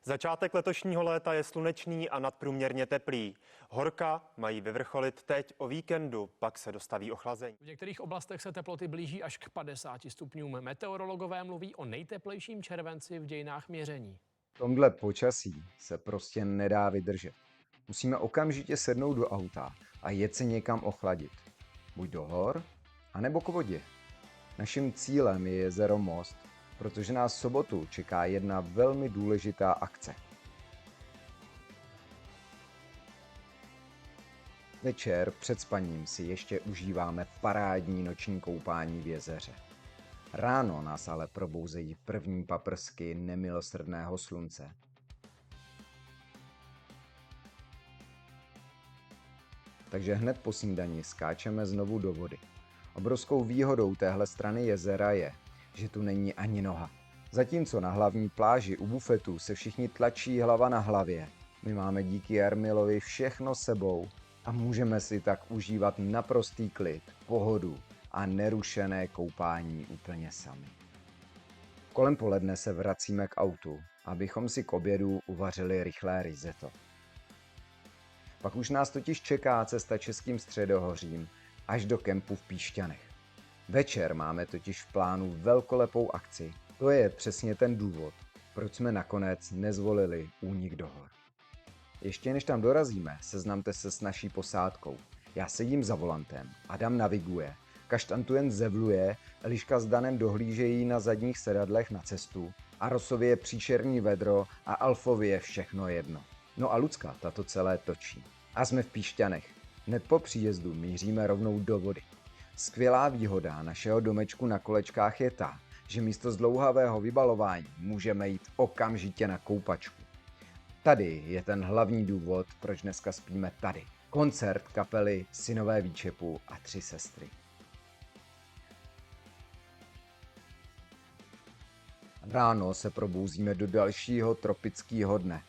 Začátek letošního léta je slunečný a nadprůměrně teplý. Horka mají vyvrcholit teď o víkendu, pak se dostaví ochlazení. V některých oblastech se teploty blíží až k 50 stupňům. Meteorologové mluví o nejteplejším červenci v dějinách měření. V tomhle počasí se prostě nedá vydržet. Musíme okamžitě sednout do auta a jet se někam ochladit. Buď do hor, anebo k vodě. Naším cílem je jezero Most, protože nás v sobotu čeká jedna velmi důležitá akce. Večer před spaním si ještě užíváme parádní noční koupání v jezeře. Ráno nás ale probouzejí první paprsky nemilosrdného slunce. Takže hned po snídani skáčeme znovu do vody. Obrovskou výhodou téhle strany jezera je, že tu není ani noha. Zatímco na hlavní pláži u bufetu se všichni tlačí hlava na hlavě, my máme díky Jarmilovi všechno sebou a můžeme si tak užívat naprostý klid, pohodu a nerušené koupání úplně sami. Kolem poledne se vracíme k autu, abychom si k obědu uvařili rychlé risotto. Pak už nás totiž čeká cesta Českým středohořím až do kempu v Píšťanech. Večer máme totiž v plánu velkolepou akci. To je přesně ten důvod, proč jsme nakonec nezvolili únik do hor. Ještě než tam dorazíme, seznamte se s naší posádkou. Já sedím za volantem, Adam naviguje, Kaštan jen zevluje, Eliška s Danem dohlížejí na zadních sedadlech na cestu, Arosovi je příšerní vedro a Alfovi je všechno jedno. No a Lucka tato celé točí. A jsme v Píšťanech. Hned po příjezdu míříme rovnou do vody. Skvělá výhoda našeho domečku na kolečkách je ta, že místo zdlouhavého vybalování můžeme jít okamžitě na koupačku. Tady je ten hlavní důvod, proč dneska spíme tady. Koncert kapely Synové výčepu a 3 sestry. Ráno se probouzíme do dalšího tropického dne.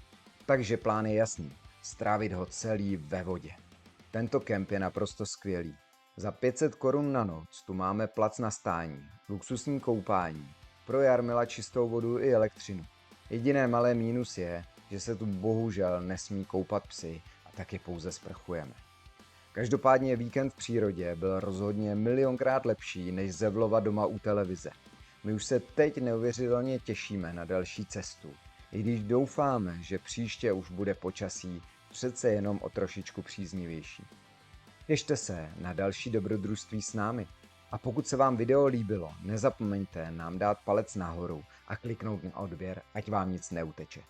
Takže plán je jasný. Strávit ho celý ve vodě. Tento kemp je naprosto skvělý. Za 500 korun na noc tu máme plac na stání, luxusní koupání, pro Jarmila čistou vodu i elektřinu. Jediné malé mínus je, že se tu bohužel nesmí koupat psy a tak je pouze sprchujeme. Každopádně víkend v přírodě byl rozhodně milionkrát lepší než zevlova doma u televize. My už se teď neuvěřitelně těšíme na další cestu, i když doufáme, že příště už bude počasí přece jenom o trošičku příznivější. Těšte se na další dobrodružství s námi. A pokud se vám video líbilo, nezapomeňte nám dát palec nahoru a kliknout na odběr, ať vám nic neuteče.